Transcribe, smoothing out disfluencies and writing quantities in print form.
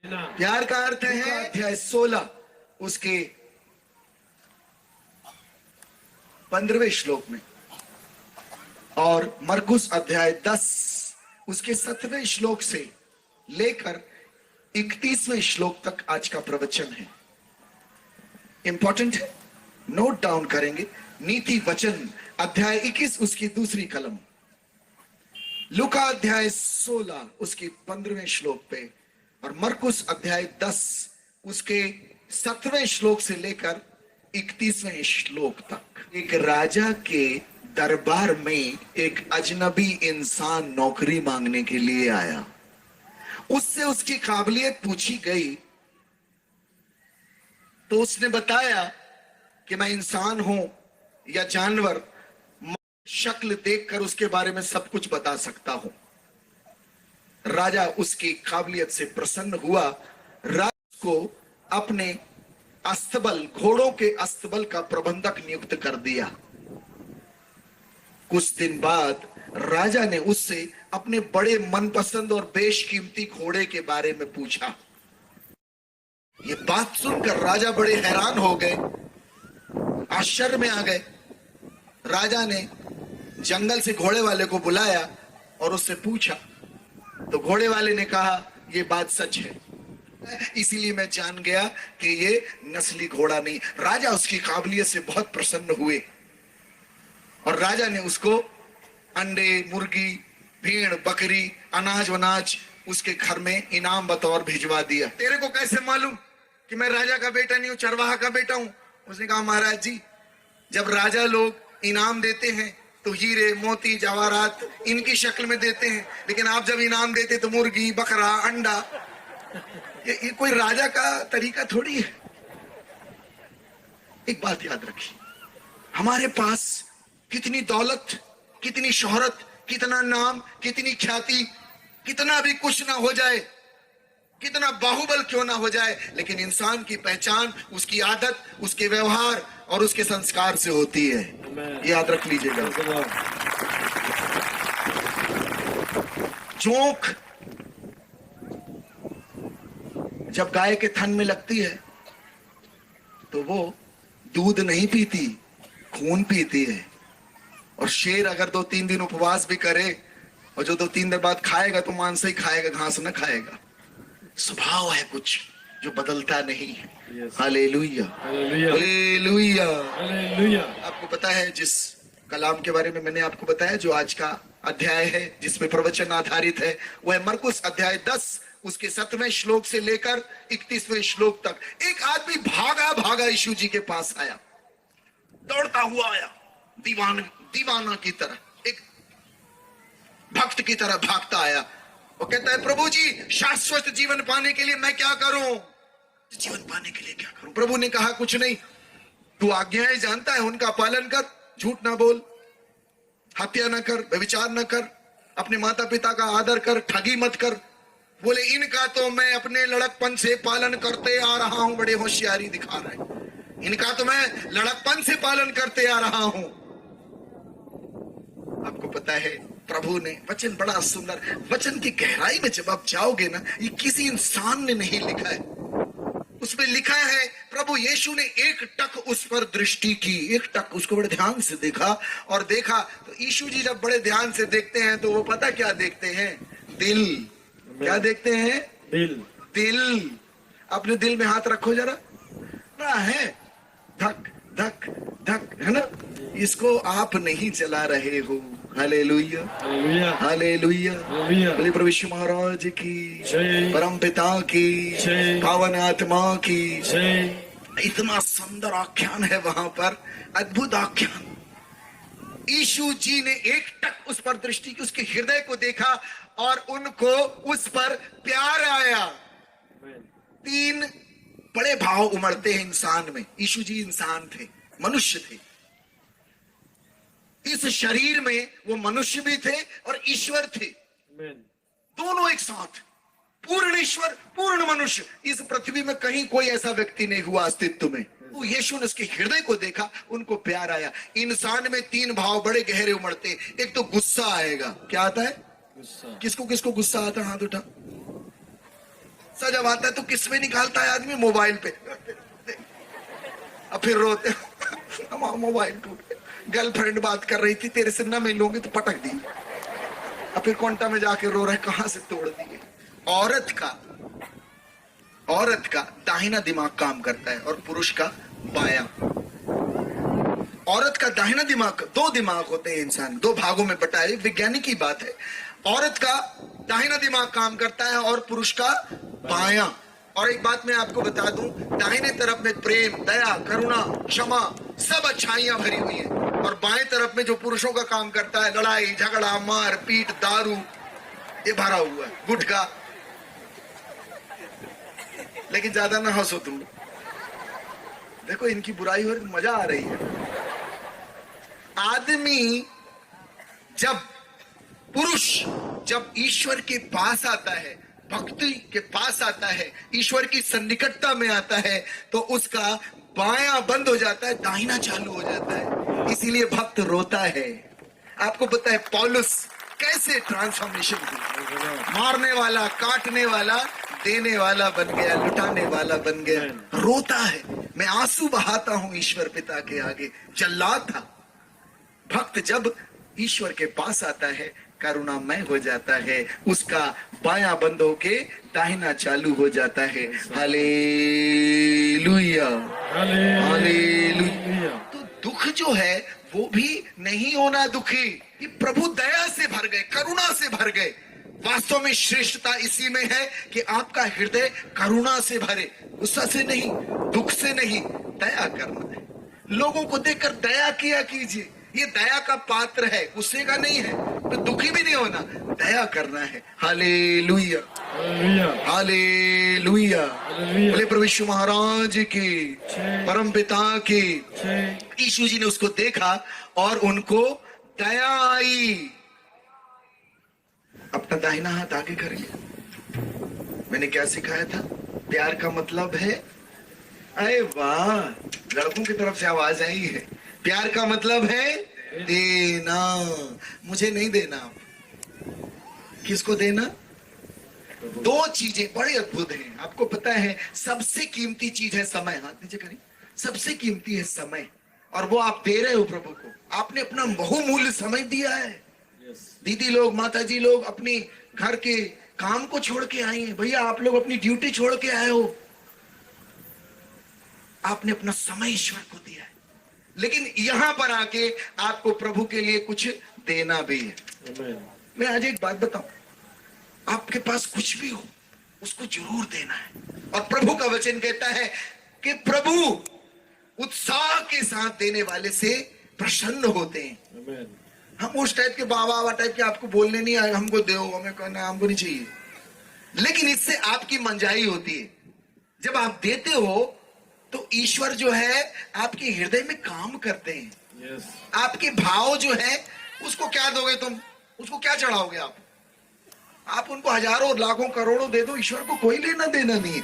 प्यार का अर्थ है अध्याय 16 उसके 15वें श्लोक में और मरकुस अध्याय 10 उसके 7वें श्लोक से लेकर 31वें श्लोक तक आज का प्रवचन है। इंपॉर्टेंट है, नोट डाउन करेंगे। नीति वचन अध्याय 21 उसकी दूसरी कलम, लूका अध्याय 16 उसकी 15वें श्लोक पे और मरकुस अध्याय 10 उसके 7वें श्लोक से लेकर 31वें श्लोक तक। एक राजा के दरबार में एक अजनबी इंसान नौकरी मांगने के लिए आया। उससे उसकी काबिलियत पूछी गई तो उसने बताया कि मैं इंसान हूं या जानवर, शक्ल देखकर उसके बारे में सब कुछ बता सकता हूं। राजा उसकी काबिलियत से प्रसन्न हुआ। राजा को अपने अस्तबल, घोड़ों के अस्तबल का प्रबंधक नियुक्त कर दिया। कुछ दिन बाद राजा ने उससे अपने बड़े मनपसंद और बेशकीमती घोड़े के बारे में पूछा। ये बात सुनकर राजा बड़े हैरान हो गए, आश्चर्य में आ गए। राजा ने जंगल से घोड़े वाले को बुलाया और उससे पूछा तो घोड़े वाले ने कहा यह बात सच है, इसीलिए मैं जान गया कि ये नस्ली घोड़ा नहीं। राजा उसकी काबिलियत से बहुत प्रसन्न हुए और राजा ने उसको अंडे, मुर्गी, भेड़, बकरी, अनाज वनाज उसके घर में इनाम बतौर भिजवा दिया। तेरे को कैसे मालूम कि मैं राजा का बेटा नहीं हूं, चरवाहा का बेटा हूं? उसने कहा महाराज जी, जब राजा लोग इनाम देते हैं तो हीरे, मोती, जवाहरात इनकी शक्ल में देते हैं, लेकिन आप जब इनाम देते तो मुर्गी, बकरा, अंडा। ये कोई राजा का तरीका थोड़ी है। एक बात याद रखिए, हमारे पास कितनी दौलत, कितनी शोहरत, कितना नाम, कितनी ख्याति, कितना भी कुछ ना हो जाए, कितना बाहुबल क्यों ना हो जाए, लेकिन इंसान की पहचान उसकी आदत, उसके व्यवहार और उसके संस्कार से होती है। याद रख लीजिएगा। जोंक जब गाय के थन में लगती है तो वो दूध नहीं पीती, खून पीती है। और शेर अगर 2-3 दिन उपवास भी करे और जो 2-3 दिन बाद खाएगा तो मांस ही खाएगा, घास न खाएगा। स्वभाव है कुछ जो बदलता नहीं है। Hallelujah, hallelujah, hallelujah. आपको पता है जिस कलाम के बारे में मैंने आपको बताया, जो आज का अध्याय है जिसमें प्रवचन आधारित है, वह है मरकुस अध्याय 10 उसके 7वें श्लोक से लेकर 31वें श्लोक तक। एक आदमी भागा भागा यीशु जी के पास आया, दौड़ता हुआ आया, दीवाना की तरह, एक भक्त की तरह भागता आया। वो कहता है प्रभु जी, शाश्वत जीवन पाने के लिए मैं क्या करूं? जीवन पाने के लिए क्या करूं? प्रभु ने कहा कुछ नहीं, तू आज्ञाएं जानता है, उनका पालन कर, झूठ ना बोल, हत्या ना कर, व्यभिचार ना कर, अपने माता पिता का आदर कर, ठगी मत कर। बोले इनका तो मैं अपने लड़कपन से पालन करते आ रहा हूं। बड़े होशियारी दिखा रहे, इनका तो मैं लड़कपन से पालन करते आ रहा हूं। आपको पता है प्रभु ने वचन, बड़ा सुंदर वचन की गहराई में जब आप जाओगे ना, ये किसी इंसान ने नहीं लिखा है, उसमें लिखा है प्रभु यीशु ने एक टक उस पर दृष्टि की, एक टक उसको बड़े ध्यान से देखा और देखा। तो यीशु जी जब बड़े ध्यान से देखते हैं तो वो पता क्या देखते हैं? दिल। क्या देखते हैं? दिल। दिल। अपने दिल में हाथ रखो जरा, ना है धक धक धक, है ना? इसको आप नहीं चला रहे हो। हालेलुया, हालेलुया, बोले प्रभु यीशु महाराज की, परम पिता की, पावन आत्मा की। इतना सुंदर आख्यान है वहां पर, अद्भुत आख्यान। यीशु जी ने एक टक उस पर दृष्टि की, उसके हृदय को देखा और उनको उस पर प्यार आया। 3 बड़े भाव उमड़ते हैं इंसान में। यीशु जी इंसान थे, मनुष्य थे। इस शरीर में वो मनुष्य भी थे और ईश्वर थे, दोनों एक साथ, पूर्ण ईश्वर पूर्ण मनुष्य। इस पृथ्वी में कहीं कोई ऐसा व्यक्ति नहीं हुआ अस्तित्व में। वो यीशु ने उसके हृदय को देखा, उनको प्यार आया। इंसान में 3 भाव बड़े गहरे उमड़ते। एक तो गुस्सा आएगा। क्या आता है? गुस्सा। किसको किसको गुस्सा आता है? हाथ उठा। गुस्सा जब आता है तो किस में निकालता है आदमी? मोबाइल पे। अब फिर रोते हमारा मोबाइल टूट गया, गर्लफ्रेंड बात कर रही थी, तेरे से ना मिलूंगी तो पटक दी। अब फिर कोंटा में जाके रो रहे, कहां से तोड़ दिए। औरत का दाहिना दिमाग काम करता है और पुरुष का बायां। औरत का दाहिना दिमाग, दो दिमाग होते हैं इंसान, दो भागों में बटा है, वैज्ञानिक की बात है। औरत का दाहिना दिमाग काम करता है और पुरुष का बायां। और एक बात मैं आपको बता दूं, दाहिने तरफ में प्रेम, दया, करुणा, क्षमा, सब अच्छाइयां भरी हुई हैं, और बाएं तरफ में जो पुरुषों का काम करता है, लड़ाई झगड़ा, मार पीट, दारू, ये भरा हुआ है, गुटखा। लेकिन ज्यादा ना हंसो तुम, देखो इनकी बुराई हो रही, मजा आ रही है। आदमी पुरुष जब ईश्वर के पास आता है, भक्ति के पास आता है, ईश्वर की सन्निकटता में आता है, तो उसका बायां बंद हो जाता है, दाहिना चालू हो जाता है। इसीलिए भक्त रोता है। आपको पता है पौलुस कैसे ट्रांसफॉर्मेशन हुई? मारने वाला, काटने वाला, देने वाला बन गया, लुटाने वाला बन गया। रोता है, मैं आंसू बहाता हूं ईश्वर पिता के आगे। जल्लाद था। भक्त जब ईश्वर के पास आता है, करुणामय हो जाता है, उसका बायां बंद होके दाहिना चालू हो जाता है। Hallelujah, hallelujah. तो दुख जो है वो भी नहीं होना दुखी, ये प्रभु दया से भर गए, करुणा से भर गए। वास्तव में श्रेष्ठता इसी में है कि आपका हृदय करुणा से भरे, गुस्सा से नहीं, दुख से नहीं, दया करना है। लोगों को देखकर दया किया कीजिए, ये दया का पात्र है, गुस्से का नहीं है। तो दुखी भी नहीं होना, दया करना है। Hallelujah, hallelujah. बोले प्रभु यीशु महाराज की, परम पिता की। यीशु जी ने उसको देखा और उनको दया आई। अपना दाहिना हाथ आगे करिए। मैंने क्या सिखाया था? प्यार का मतलब है, अरे वाह, लड़कों की तरफ से आवाज आई है। प्यार का मतलब है देना। मुझे नहीं देना, किसको देना? दो चीजें बड़े अद्भुत हैं। आपको पता है सबसे कीमती चीज है समय। हाथ नीचे करिए। सबसे कीमती है समय, और वो आप दे रहे हो प्रभु को। आपने अपना बहुमूल्य समय दिया है। दीदी लोग, माता जी लोग अपनी घर के काम को छोड़ के आए हैं। भैया आप लोग अपनी ड्यूटी छोड़ के आए हो, आपने अपना समय ईश्वर को दिया है। लेकिन यहां पर आके आपको प्रभु के लिए कुछ देना भी है। मैं आज एक बात बताऊं, आपके पास कुछ भी हो उसको जरूर देना है। और प्रभु का वचन कहता है कि प्रभु उत्साह के साथ देने वाले से प्रसन्न होते हैं। हम उस टाइप के बाबा टाइप के आपको बोलने नहीं आए, हमको दो, हमें कहना, हमको नहीं चाहिए। लेकिन इससे आपकी मंजाई होती है। जब आप देते हो तो ईश्वर जो है आपके हृदय में काम करते हैं। आपके भाव जो है उसको क्या दोगे तुम? उसको क्या चढ़ाओगे आप उनको हजारों लाखों करोड़ों दे दो, ईश्वर को कोई लेना देना नहीं है।